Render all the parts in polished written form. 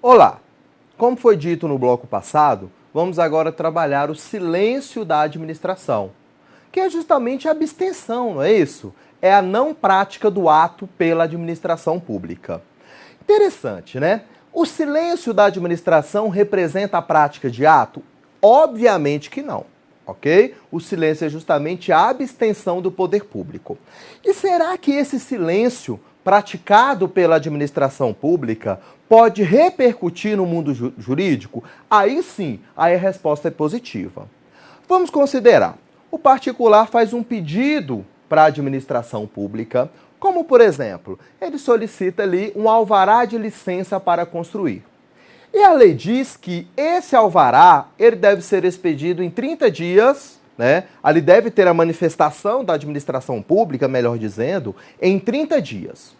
Olá! Como foi dito no bloco passado, vamos agora trabalhar o silêncio da administração, que é justamente a abstenção, não é isso? É a não prática do ato pela administração pública. Interessante, né? O silêncio da administração representa a prática de ato? Obviamente que não, ok? O silêncio é justamente a abstenção do poder público. E será que esse silêncio praticado pela administração pública pode repercutir no mundo jurídico? Aí sim, aí a resposta é positiva. Vamos considerar. O particular faz um pedido para a administração pública, como por exemplo, ele solicita ali um alvará de licença para construir. E a lei diz que esse alvará ele deve ser expedido em 30 dias, né? Ali deve ter a manifestação da administração pública, melhor dizendo, em 30 dias.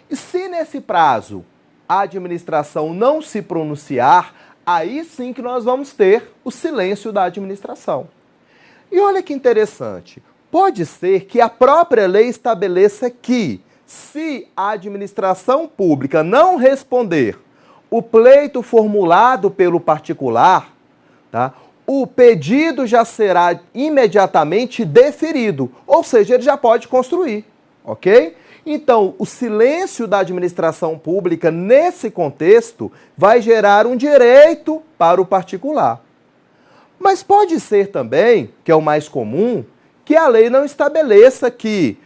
E se nesse prazo a administração não se pronunciar, aí sim que nós vamos ter o silêncio da administração. E olha que interessante, pode ser que a própria lei estabeleça que, se a administração pública não responder o pleito formulado pelo particular, tá, o pedido já será imediatamente deferido, ou seja, ele já pode construir, ok? Então, o silêncio da administração pública, nesse contexto, vai gerar um direito para o particular. Mas pode ser também, que é o mais comum, que a lei não estabeleça que,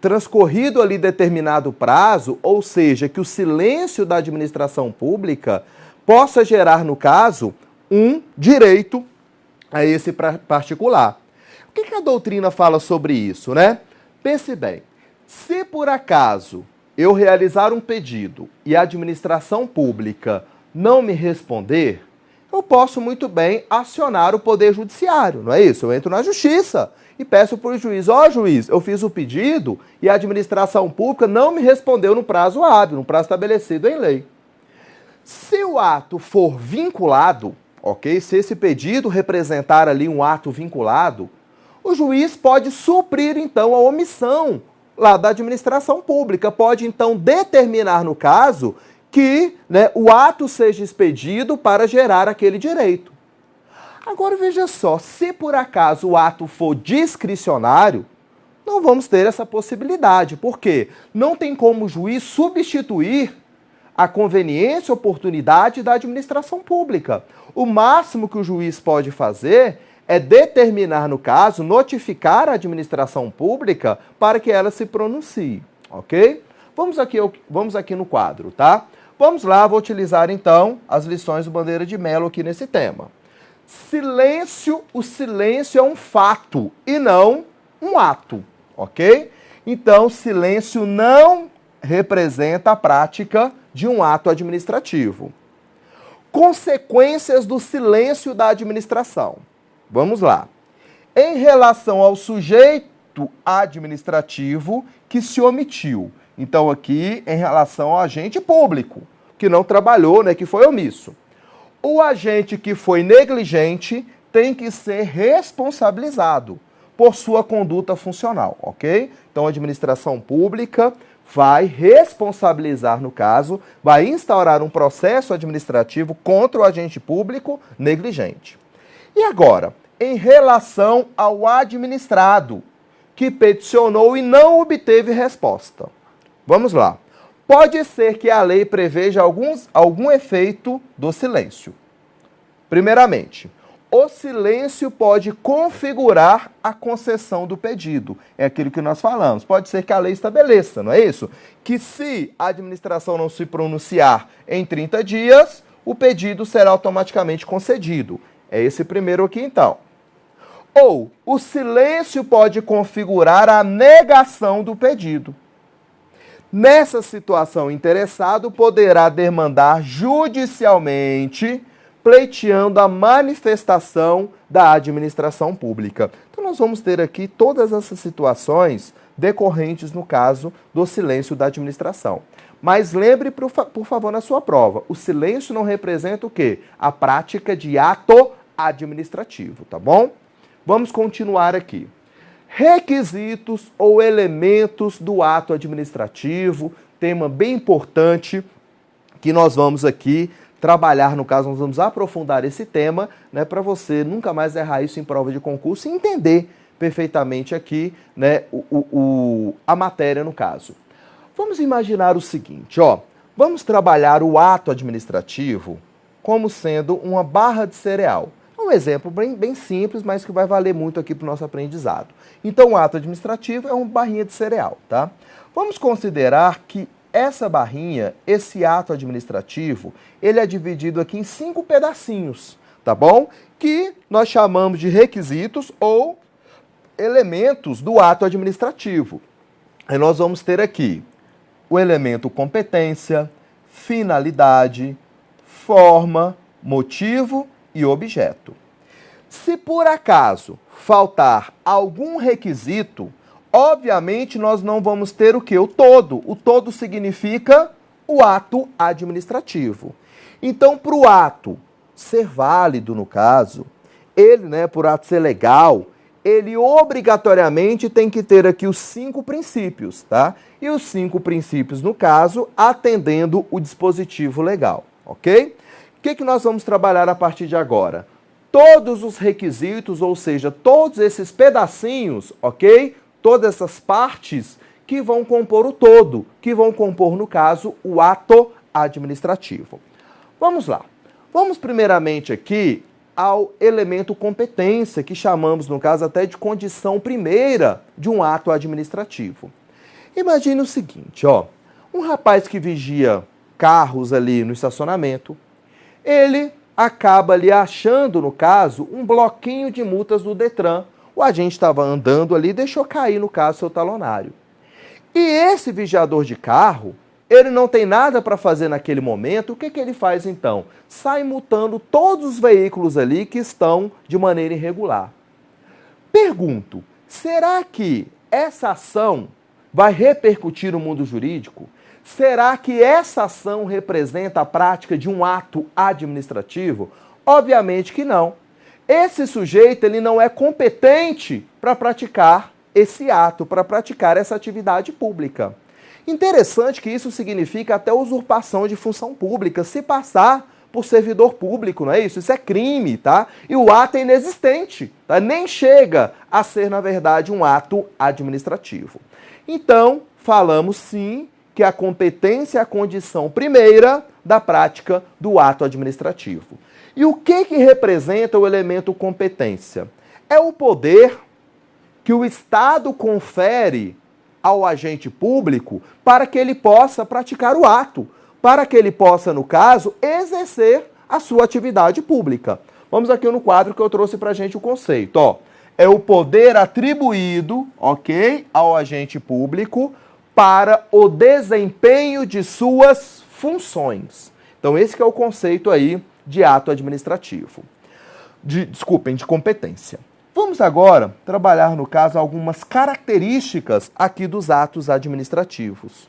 transcorrido ali determinado prazo, ou seja, que o silêncio da administração pública possa gerar, no caso, um direito a esse particular. O que a doutrina fala sobre isso, né? Pense bem, se por acaso eu realizar um pedido e a administração pública não me responder, eu posso muito bem acionar o Poder Judiciário, não é isso? Eu entro na Justiça e peço para o juiz, juiz, eu fiz o pedido e a administração pública não me respondeu no prazo hábil, no prazo estabelecido em lei. Se o ato for vinculado, ok? Se esse pedido representar ali um ato vinculado, o juiz pode suprir então a omissão lá da administração pública, pode então determinar no caso que o ato seja expedido para gerar aquele direito. Agora veja só, se por acaso o ato for discricionário, não vamos ter essa possibilidade, porque não tem como o juiz substituir a conveniência e oportunidade da administração pública. O máximo que o juiz pode fazer é determinar, no caso, notificar a administração pública para que ela se pronuncie, ok? Vamos aqui no quadro, tá? Vamos lá, vou utilizar então as lições do Bandeira de Mello aqui nesse tema. Silêncio, o silêncio é um fato e não um ato, ok? Então, silêncio não representa a prática de um ato administrativo. Consequências do silêncio da administração. Vamos lá. Em relação ao sujeito administrativo que se omitiu. Então, aqui, em relação ao agente público, que não trabalhou, que foi omisso. O agente que foi negligente tem que ser responsabilizado por sua conduta funcional, ok? Então, a administração pública vai responsabilizar, no caso, vai instaurar um processo administrativo contra o agente público negligente. E agora, em relação ao administrado, que peticionou e não obteve resposta. Vamos lá. Pode ser que a lei preveja algum efeito do silêncio. Primeiramente, o silêncio pode configurar a concessão do pedido. É aquilo que nós falamos. Pode ser que a lei estabeleça, não é isso? Que se a administração não se pronunciar em 30 dias, o pedido será automaticamente concedido. É esse primeiro aqui, então. Ou o silêncio pode configurar a negação do pedido. Nessa situação, o interessado poderá demandar judicialmente, pleiteando a manifestação da administração pública. Então, nós vamos ter aqui todas essas situações decorrentes no caso do silêncio da administração. Mas lembre, por favor, na sua prova, o silêncio não representa o quê? A prática de ato administrativo, tá bom? Vamos continuar aqui. Requisitos ou elementos do ato administrativo, tema bem importante que nós vamos aqui trabalhar, no caso, nós vamos aprofundar esse tema, né, para você nunca mais errar isso em prova de concurso e entender perfeitamente aqui, né, a matéria no caso. Vamos imaginar o seguinte, ó, vamos trabalhar o ato administrativo como sendo uma barra de cereal. Um exemplo bem simples, mas que vai valer muito aqui para o nosso aprendizado. Então, o ato administrativo é uma barrinha de cereal, tá? Vamos considerar que essa barrinha, esse ato administrativo, ele é dividido aqui em 5 pedacinhos, tá bom? Que nós chamamos de requisitos ou elementos do ato administrativo. Aí nós vamos ter aqui o elemento competência, finalidade, forma, motivo e objeto. Se por acaso faltar algum requisito, obviamente nós não vamos ter o quê? O todo. O todo significa o ato administrativo. Então, para o ato ser válido, no caso, ele, né, por ato ser legal, ele obrigatoriamente tem que ter aqui os 5 princípios, tá? E os 5 princípios, no caso, atendendo o dispositivo legal, ok? O que nós vamos trabalhar a partir de agora? Todos os requisitos, ou seja, todos esses pedacinhos, ok? Todas essas partes que vão compor o todo, que vão compor, no caso, o ato administrativo. Vamos lá. Vamos primeiramente aqui ao elemento competência, que chamamos, no caso, até de condição primeira de um ato administrativo. Imagine o seguinte, ó, um rapaz que vigia carros ali no estacionamento, ele acaba ali achando, no caso, um bloquinho de multas do Detran. O agente estava andando ali e deixou cair, no caso, seu talonário. E esse vigiador de carro, ele não tem nada para fazer naquele momento, o que ele faz então? Sai multando todos os veículos ali que estão de maneira irregular. Pergunto, será que essa ação vai repercutir no mundo jurídico? Será que essa ação representa a prática de um ato administrativo? Obviamente que não. Esse sujeito ele não é competente para praticar esse ato, para praticar essa atividade pública. Interessante que isso significa até usurpação de função pública, se passar por servidor público, não é isso? Isso é crime, tá? E o ato é inexistente, tá? Nem chega a ser, na verdade, um ato administrativo. Então, falamos sim que a competência é a condição primeira da prática do ato administrativo. E o que representa o elemento competência? É o poder que o Estado confere ao agente público para que ele possa praticar o ato, para que ele possa, no caso, exercer a sua atividade pública. Vamos aqui no quadro que eu trouxe para a gente o conceito. Ó, é o poder atribuído, ok, ao agente público para o desempenho de suas funções. Então, esse que é o conceito aí de ato administrativo. De competência. Vamos agora trabalhar, no caso, algumas características aqui dos atos administrativos.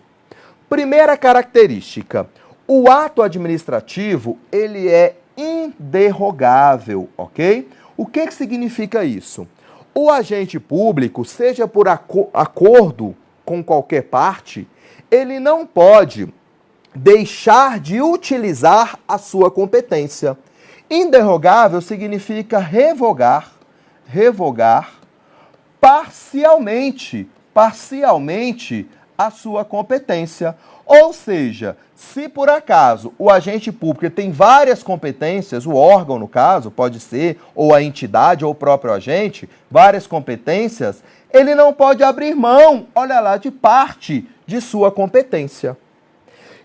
Primeira característica, o ato administrativo, ele é inderrogável, ok? O que significa isso? O agente público, seja por acordo com qualquer parte, ele não pode deixar de utilizar a sua competência. Inderrogável significa revogar parcialmente a sua competência. Ou seja, se por acaso o agente público tem várias competências, o órgão, no caso, pode ser, ou a entidade, ou o próprio agente, várias competências, ele não pode abrir mão, olha lá, de parte de sua competência.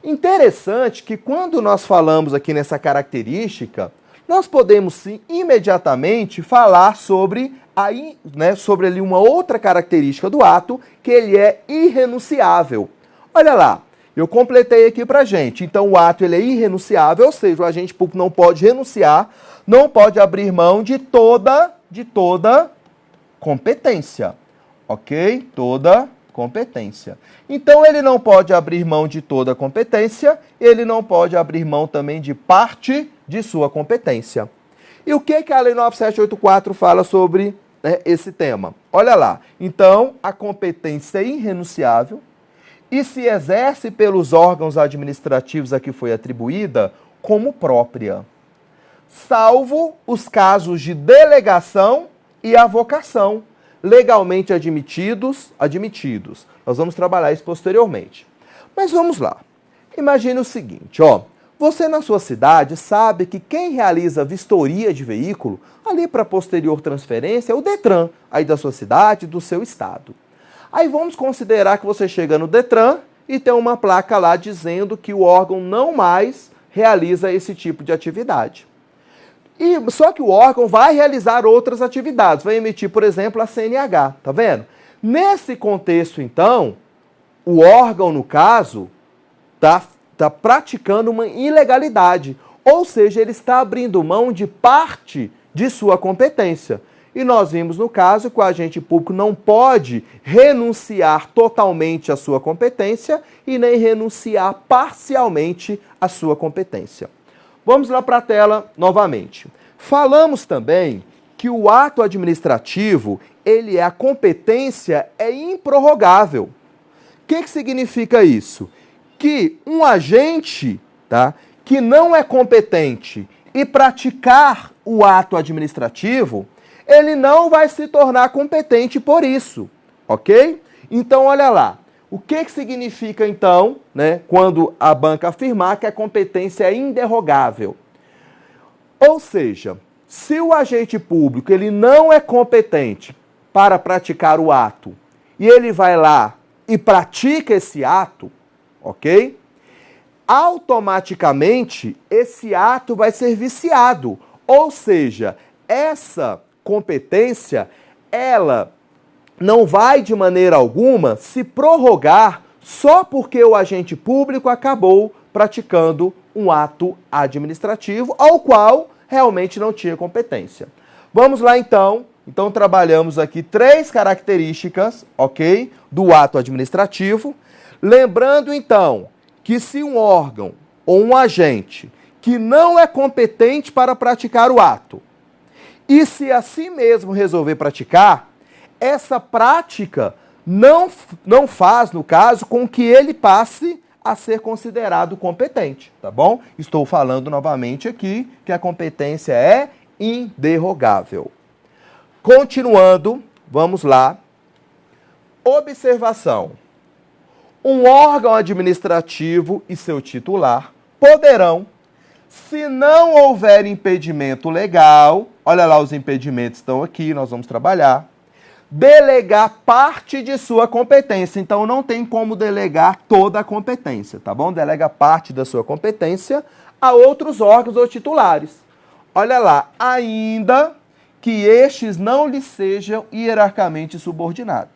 Interessante que quando nós falamos aqui nessa característica, nós podemos sim imediatamente falar sobre sobre ali uma outra característica do ato, que ele é irrenunciável. Olha lá, eu completei aqui pra gente. Então o ato ele é irrenunciável, ou seja, o agente público não pode renunciar, não pode abrir mão de toda competência. Ok? Toda competência. Então ele não pode abrir mão de toda competência, ele não pode abrir mão também de parte de sua competência. E o que a Lei 9784 fala sobre esse tema? Olha lá. Então, a competência é irrenunciável e se exerce pelos órgãos administrativos a que foi atribuída como própria, salvo os casos de delegação e avocação, legalmente admitidos. Nós vamos trabalhar isso posteriormente. Mas vamos lá. Imagine o seguinte, ó. Você na sua cidade sabe que quem realiza vistoria de veículo, ali para posterior transferência, é o Detran, aí da sua cidade, do seu estado. Aí vamos considerar que você chega no Detran e tem uma placa lá dizendo que o órgão não mais realiza esse tipo de atividade. Só que o órgão vai realizar outras atividades, vai emitir, por exemplo, a CNH, tá vendo? Nesse contexto, então, o órgão, no caso, está praticando uma ilegalidade, ou seja, ele está abrindo mão de parte de sua competência. E nós vimos no caso que o agente público não pode renunciar totalmente à sua competência e nem renunciar parcialmente à sua competência. Vamos lá para a tela novamente. Falamos também que o ato administrativo, a competência é improrrogável. O que significa isso? Que um agente, tá, que não é competente e praticar o ato administrativo, ele não vai se tornar competente por isso, ok? Então, olha lá. O que significa, então, né, quando a banca afirmar que a competência é inderrogável? Ou seja, se o agente público ele não é competente para praticar o ato e ele vai lá e pratica esse ato, ok? Automaticamente, esse ato vai ser viciado. Ou seja, essa competência, ela não vai de maneira alguma se prorrogar só porque o agente público acabou praticando um ato administrativo ao qual realmente não tinha competência. Vamos lá então. Então trabalhamos aqui 3 características, ok, do ato administrativo. Lembrando então que se um órgão ou um agente que não é competente para praticar o ato e se assim mesmo resolver praticar, essa prática não faz, no caso, com que ele passe a ser considerado competente, tá bom? Estou falando novamente aqui que a competência é inderrogável. Continuando, vamos lá. Observação. Um órgão administrativo e seu titular poderão, se não houver impedimento legal, olha lá, os impedimentos estão aqui, nós vamos trabalhar, delegar parte de sua competência. Então, não tem como delegar toda a competência, tá bom? Delega parte da sua competência a outros órgãos ou titulares. Olha lá, ainda que estes não lhe sejam hierarquicamente subordinados.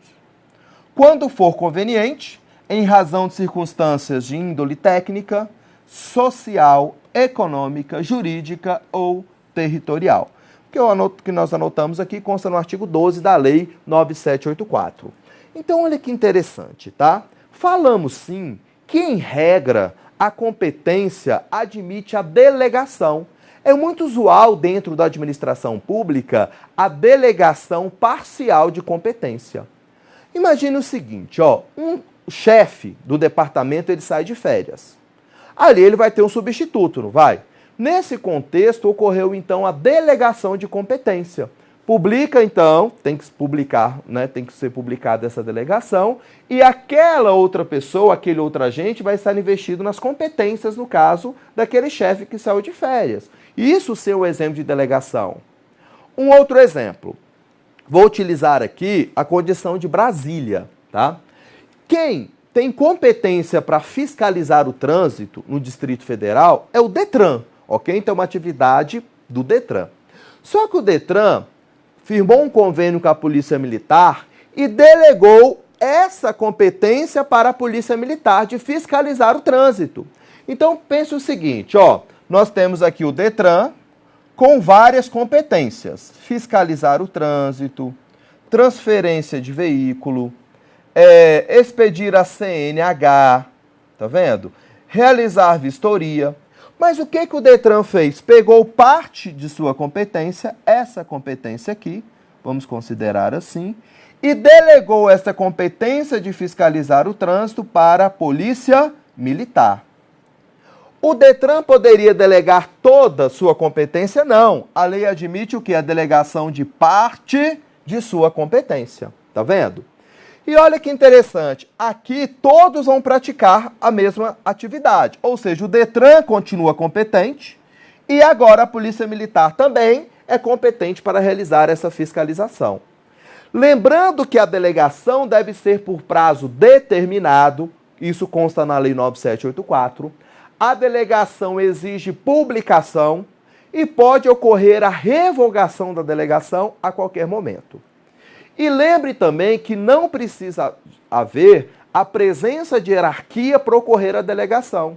Quando for conveniente, em razão de circunstâncias de índole técnica, social, econômica, jurídica ou territorial. Que nós anotamos aqui consta no artigo 12 da Lei 9784. Então, olha que interessante, tá? Falamos sim que, em regra, a competência admite a delegação. É muito usual dentro da administração pública a delegação parcial de competência. Imagine o seguinte, ó, um chefe do departamento ele sai de férias. Ali ele vai ter um substituto, não vai? Nesse contexto, ocorreu, então, a delegação de competência. Publica, então, tem que publicar, né? Tem que ser publicada essa delegação, e aquela outra pessoa, aquele outro agente, vai estar investido nas competências, no caso, daquele chefe que saiu de férias. Isso ser o exemplo de delegação. Um outro exemplo. Vou utilizar aqui a condição de Brasília, tá? Quem tem competência para fiscalizar o trânsito no Distrito Federal é o Detran. Ok? Então, é uma atividade do Detran. Só que o Detran firmou um convênio com a Polícia Militar e delegou essa competência para a Polícia Militar de fiscalizar o trânsito. Então, pense o seguinte, ó, nós temos aqui o Detran com várias competências. Fiscalizar o trânsito, transferência de veículo, expedir a CNH, tá vendo? Realizar vistoria. Mas o que o Detran fez? Pegou parte de sua competência, essa competência aqui, vamos considerar assim, e delegou essa competência de fiscalizar o trânsito para a Polícia Militar. O DETRAN poderia delegar toda a sua competência? Não. A lei admite o que? A delegação de parte de sua competência. Tá vendo? E olha que interessante, aqui todos vão praticar a mesma atividade, ou seja, o DETRAN continua competente e agora a Polícia Militar também é competente para realizar essa fiscalização. Lembrando que a delegação deve ser por prazo determinado, isso consta na Lei 9784, a delegação exige publicação e pode ocorrer a revogação da delegação a qualquer momento. E lembre também que não precisa haver a presença de hierarquia para ocorrer a delegação.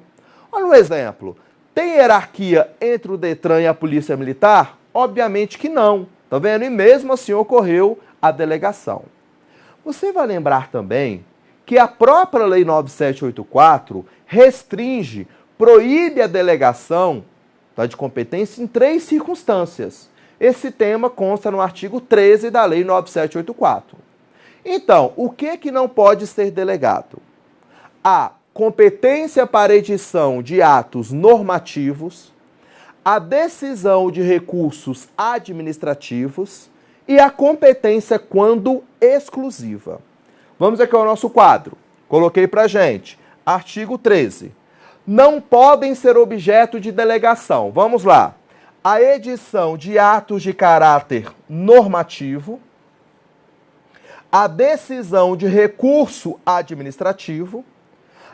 Olha um exemplo. Tem hierarquia entre o DETRAN e a Polícia Militar? Obviamente que não. Tá vendo? E mesmo assim ocorreu a delegação. Você vai lembrar também que a própria Lei 9784 restringe, proíbe a delegação de competência em 3 circunstâncias. Esse tema consta no artigo 13 da Lei 9784. Então, o que não pode ser delegado? A competência para edição de atos normativos, a decisão de recursos administrativos e a competência quando exclusiva. Vamos aqui ao nosso quadro. Coloquei pra gente. Artigo 13. Não podem ser objeto de delegação. Vamos lá. A edição de atos de caráter normativo, a decisão de recurso administrativo,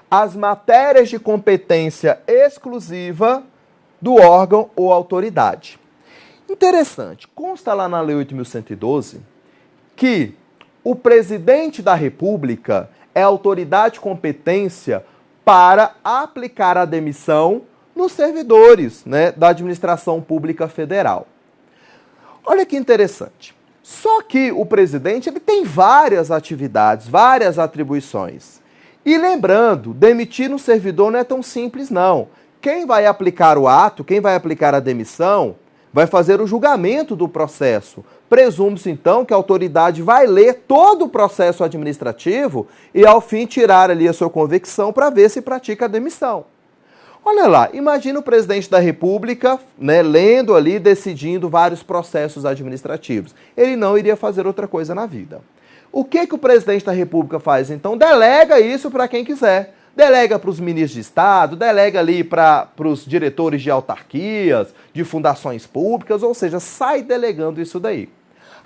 as matérias de competência exclusiva do órgão ou autoridade. Interessante, consta lá na Lei 8.112 que o presidente da República é a autoridade de competência para aplicar a demissão nos servidores, da administração pública federal. Olha que interessante. Só que o presidente ele tem várias atividades, várias atribuições. E lembrando, demitir um servidor não é tão simples, não. Quem vai aplicar o ato, quem vai aplicar a demissão, vai fazer o julgamento do processo. Presume-se, então, que a autoridade vai ler todo o processo administrativo e, ao fim, tirar ali a sua convicção para ver se pratica a demissão. Olha lá, imagina o presidente da República, lendo ali, decidindo vários processos administrativos. Ele não iria fazer outra coisa na vida. O que o presidente da República faz, então? Delega isso para quem quiser. Delega para os ministros de Estado, delega ali para os diretores de autarquias, de fundações públicas, ou seja, sai delegando isso daí.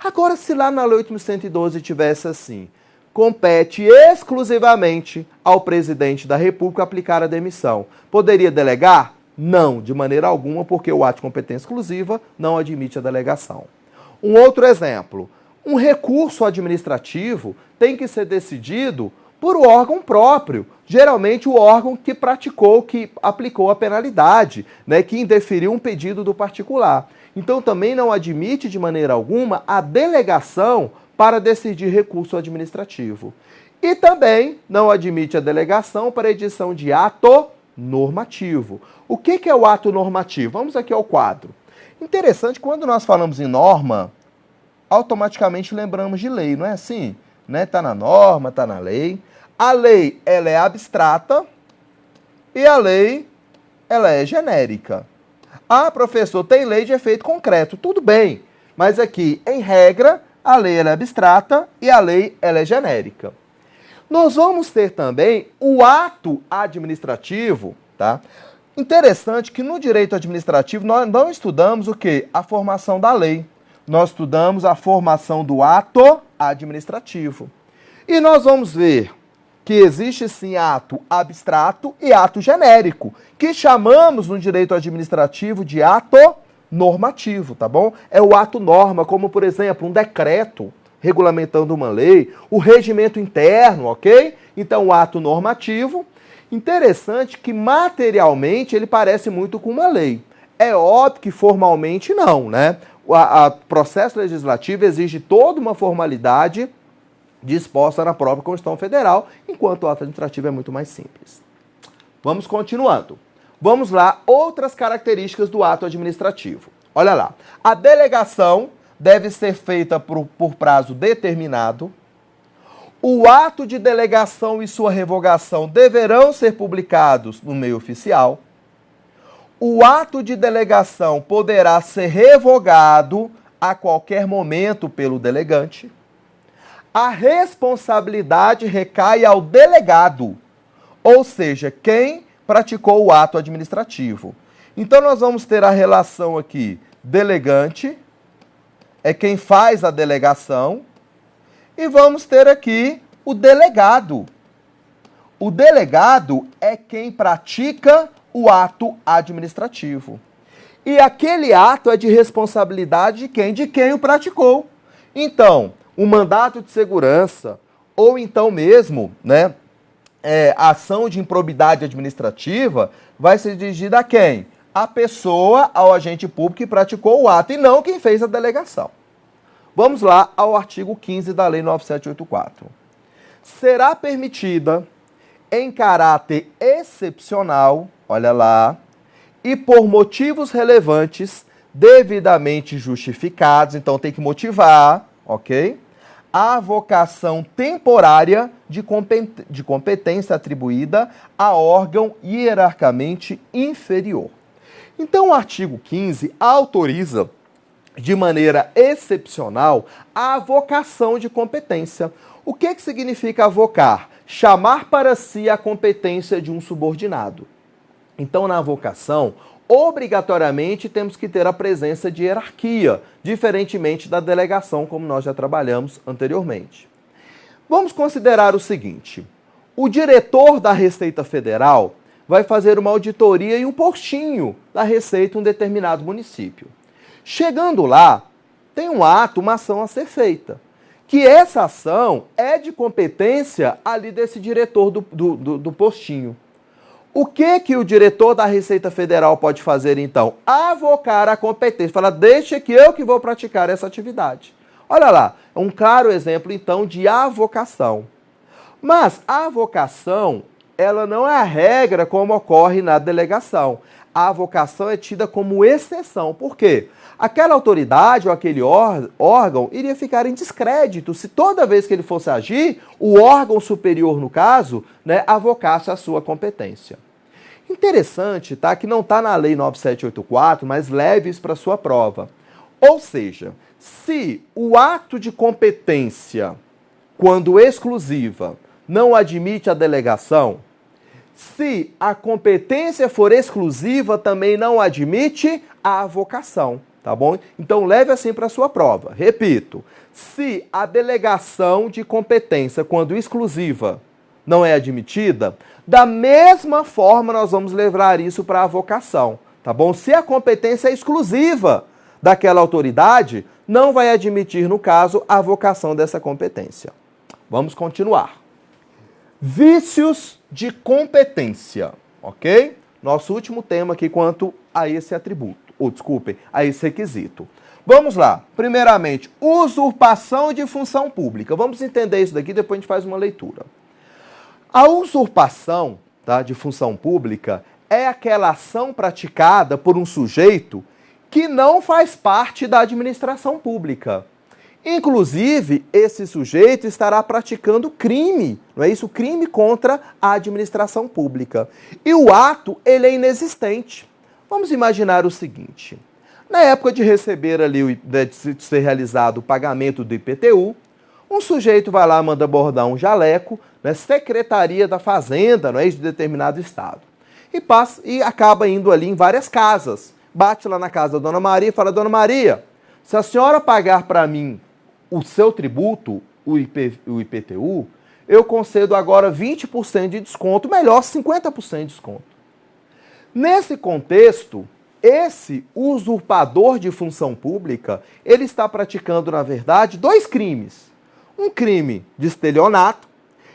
Agora, se lá na Lei 8.112 tivesse assim, compete exclusivamente ao presidente da República aplicar a demissão. Poderia delegar? Não, de maneira alguma, porque o ato de competência exclusiva não admite a delegação. Um outro exemplo, um recurso administrativo tem que ser decidido por um órgão próprio, geralmente o órgão que praticou, que aplicou a penalidade, que indeferiu um pedido do particular. Então também não admite de maneira alguma a delegação para decidir recurso administrativo. E também não admite a delegação para edição de ato normativo. O que é o ato normativo? Vamos aqui ao quadro. Interessante, quando nós falamos em norma, automaticamente lembramos de lei, não é assim? Tá na norma, tá na lei. A lei, ela é abstrata e a lei, ela é genérica. Ah, professor, tem lei de efeito concreto. Tudo bem, mas aqui, em regra, a lei ela é abstrata e a lei ela é genérica. Nós vamos ter também o ato administrativo, tá? Interessante que no direito administrativo nós não estudamos o quê? A formação da lei. Nós estudamos a formação do ato administrativo. E nós vamos ver que existe sim ato abstrato e ato genérico, que chamamos no direito administrativo de ato normativo, tá bom? É o ato norma, como por exemplo, um decreto regulamentando uma lei, o regimento interno, ok? Então, o ato normativo, interessante que materialmente ele parece muito com uma lei. É óbvio que formalmente não, O processo legislativo exige toda uma formalidade disposta na própria Constituição Federal, enquanto o ato administrativo é muito mais simples. Vamos continuando. Vamos lá, outras características do ato administrativo. Olha lá, a delegação deve ser feita por prazo determinado. O ato de delegação e sua revogação deverão ser publicados no meio oficial. O ato de delegação poderá ser revogado a qualquer momento pelo delegante. A responsabilidade recai ao delegado, ou seja, quem praticou o ato administrativo. Então, nós vamos ter a relação aqui, delegante é quem faz a delegação, e vamos ter aqui o delegado. O delegado é quem pratica o ato administrativo. E aquele ato é de responsabilidade de quem? De quem o praticou. Então, o mandato de segurança, ou então mesmo, né, a ação de improbidade administrativa, vai ser dirigida a quem? A pessoa, ao agente público que praticou o ato, e não quem fez a delegação. Vamos lá ao artigo 15 da Lei 9784. Será permitida, em caráter excepcional, olha lá, e por motivos relevantes, devidamente justificados, então tem que motivar, ok? A avocação temporária de competência atribuída a órgão hierarquicamente inferior. Então, o artigo 15 autoriza, de maneira excepcional, a avocação de competência. O que significa avocar? Chamar para si a competência de um subordinado. Então, na avocação, obrigatoriamente temos que ter a presença de hierarquia, diferentemente da delegação, como nós já trabalhamos anteriormente. Vamos considerar o seguinte: o diretor da Receita Federal vai fazer uma auditoria em um postinho da Receita em um determinado município. Chegando lá, tem um ato, uma ação a ser feita, que essa ação é de competência ali desse diretor do postinho. O que o diretor da Receita Federal pode fazer, então? Avocar a competência. Fala, deixa que eu que vou praticar essa atividade. Olha lá, um claro exemplo, então, de avocação. Mas a avocação, ela não é a regra como ocorre na delegação. A avocação é tida como exceção. Por quê? Aquela autoridade ou aquele órgão iria ficar em descrédito se toda vez que ele fosse agir, o órgão superior, no caso, né, avocasse a sua competência. Interessante, tá? Que não está na Lei 9784, mas leve isso para sua prova. Ou seja, se o ato de competência, quando exclusiva, não admite a delegação, se a competência for exclusiva, também não admite a avocação. Tá bom? Então, leve assim para a sua prova. Repito, se a delegação de competência, quando exclusiva, não é admitida, da mesma forma nós vamos levar isso para a avocação. Tá bom? Se a competência é exclusiva daquela autoridade, não vai admitir, no caso, a avocação dessa competência. Vamos continuar. Vícios de competência, ok? Nosso último tema aqui quanto a esse atributo. Desculpem, a esse requisito. Vamos lá. Primeiramente, usurpação de função pública. Vamos entender isso daqui, depois a gente faz uma leitura. A usurpação, tá, de função pública é aquela ação praticada por um sujeito que não faz parte da administração pública. Inclusive, esse sujeito estará praticando crime, não é isso? Crime contra a administração pública. E o ato, ele é inexistente. Vamos imaginar o seguinte: na época de receber ali, de ser realizado o pagamento do IPTU, um sujeito vai lá, manda bordar um jaleco, né, Secretaria da Fazenda, não é, de determinado estado, e acaba indo ali em várias casas. Bate lá na casa da Dona Maria e fala: Dona Maria, se a senhora pagar para mim o seu tributo, o IPTU, eu concedo agora 20% de desconto, melhor 50% de desconto. Nesse contexto, esse usurpador de função pública, ele está praticando, na verdade, dois crimes. Um crime de estelionato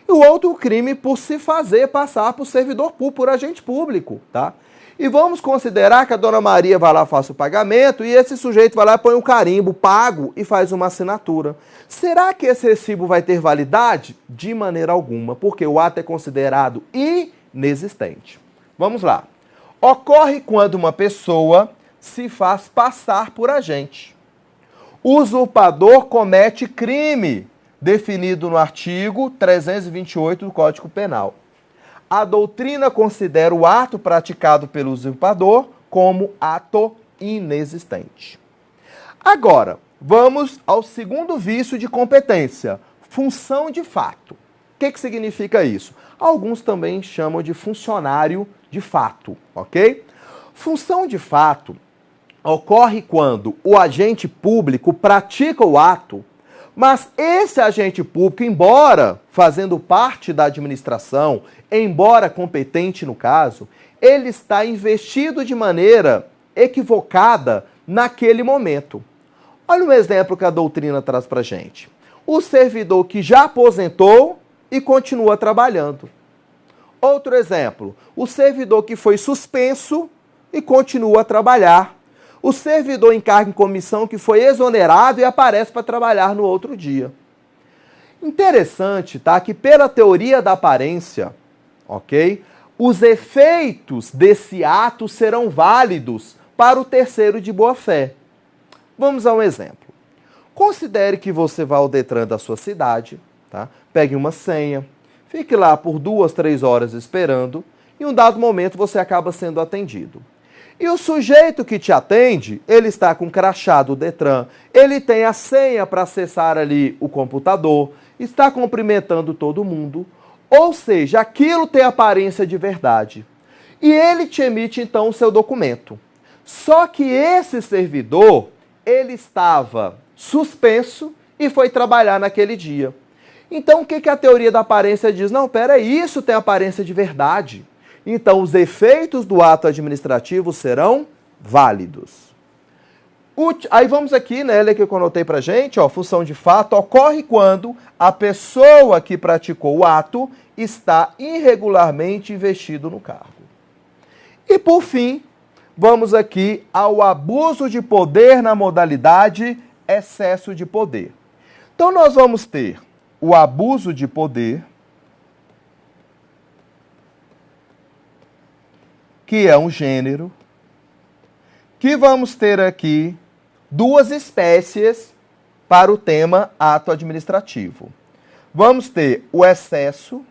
e o outro crime por se fazer passar por servidor público, por agente público, tá? E vamos considerar que a Dona Maria vai lá, faça o pagamento, e esse sujeito vai lá, põe um carimbo, pago, e faz uma assinatura. Será que esse recibo vai ter validade? De maneira alguma, porque o ato é considerado inexistente. Vamos lá. Ocorre quando uma pessoa se faz passar por agente. O usurpador comete crime, definido no artigo 328 do Código Penal. A doutrina considera o ato praticado pelo usurpador como ato inexistente. Agora, vamos ao segundo vício de competência, função de fato. O que significa isso? Alguns também chamam de funcionário de fato, ok? Função de fato ocorre quando o agente público pratica o ato, mas esse agente público, embora fazendo parte da administração, embora competente no caso, ele está investido de maneira equivocada naquele momento. Olha um exemplo que a doutrina traz para a gente. O servidor que já aposentou e continua trabalhando. Outro exemplo, o servidor que foi suspenso e continua a trabalhar. O servidor em cargo em comissão que foi exonerado e aparece para trabalhar no outro dia. Interessante, tá? Que pela teoria da aparência, ok? Os efeitos desse ato serão válidos para o terceiro de boa-fé. Vamos a um exemplo. Considere que você vai ao Detran da sua cidade, tá? Pegue uma senha, fique lá por 2, 3 horas esperando e em um dado momento você acaba sendo atendido. E o sujeito que te atende, ele está com o crachá do Detran, ele tem a senha para acessar ali o computador, está cumprimentando todo mundo, ou seja, aquilo tem aparência de verdade. E ele te emite então o seu documento. Só que esse servidor, ele estava suspenso e foi trabalhar naquele dia. Então o que a teoria da aparência diz? Não, peraí, isso tem aparência de verdade. Então os efeitos do ato administrativo serão válidos. Aí vamos aqui, né, que eu anotei pra gente, ó, função de fato ocorre quando a pessoa que praticou o ato está irregularmente investido no cargo. E por fim, vamos aqui ao abuso de poder na modalidade excesso de poder. Então nós vamos ter o abuso de poder, que é um gênero, que vamos ter aqui duas espécies para o tema ato administrativo. Vamos ter o excesso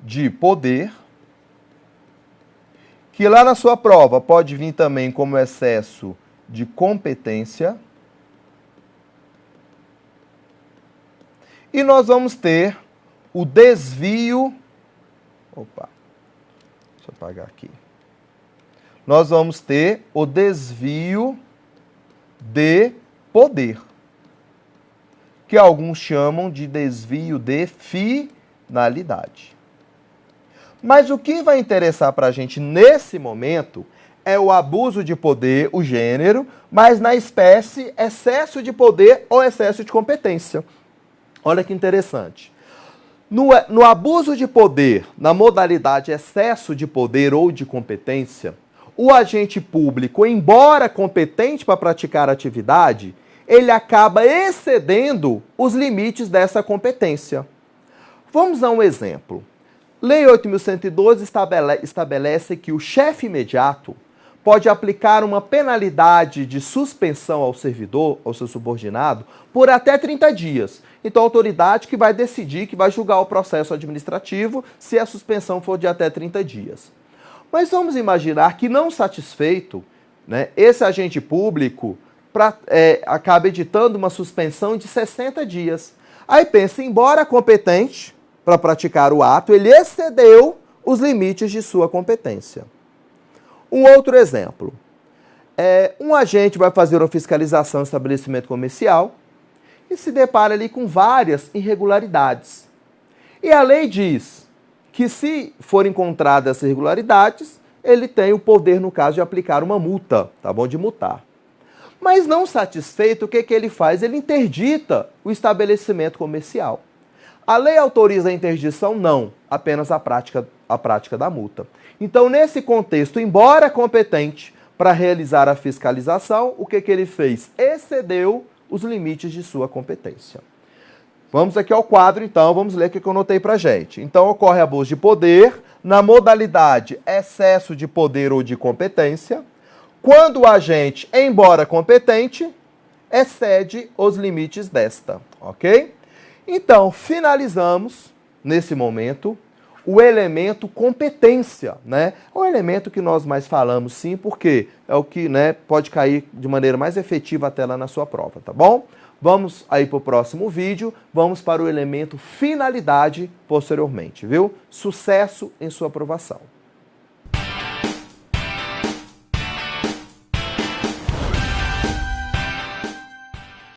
de poder, que lá na sua prova pode vir também como excesso de competência. E nós vamos ter o desvio. Opa, deixa eu apagar aqui. Nós vamos ter o desvio de poder, que alguns chamam de desvio de finalidade. Mas o que vai interessar para a gente nesse momento é o abuso de poder, o gênero, mas na espécie excesso de poder ou excesso de competência. Olha que interessante. No abuso de poder, na modalidade excesso de poder ou de competência, o agente público, embora competente para praticar a atividade, ele acaba excedendo os limites dessa competência. Vamos a um exemplo. Lei 8.112 estabelece que o chefe imediato pode aplicar uma penalidade de suspensão ao servidor, ao seu subordinado, por até 30 dias. Então, a autoridade que vai decidir, que vai julgar o processo administrativo, se a suspensão for de até 30 dias. Mas vamos imaginar que, não satisfeito, né, esse agente público acaba editando uma suspensão de 60 dias. Aí pensa, embora competente para praticar o ato, ele excedeu os limites de sua competência. Um outro exemplo. Um agente vai fazer uma fiscalização em estabelecimento comercial e se depara ali com várias irregularidades. E a lei diz que, se forem encontradas essas irregularidades, ele tem o poder, no caso, de aplicar uma multa, tá bom? De multar. Mas não satisfeito, o que ele faz? Ele interdita o estabelecimento comercial. A lei autoriza a interdição? Não, apenas a prática da multa. Então, nesse contexto, embora competente para realizar a fiscalização, o que ele fez? Excedeu os limites de sua competência. Vamos aqui ao quadro, então, vamos ler o que eu anotei para a gente. Então, ocorre abuso de poder na modalidade excesso de poder ou de competência, quando o agente, embora competente, excede os limites desta, ok? Então, finalizamos, nesse momento, o elemento competência, né? É o elemento que nós mais falamos, sim, porque é o que, né, pode cair de maneira mais efetiva até lá na sua prova, tá bom? Vamos aí para o próximo vídeo, vamos para o elemento finalidade posteriormente, viu? Sucesso em sua aprovação.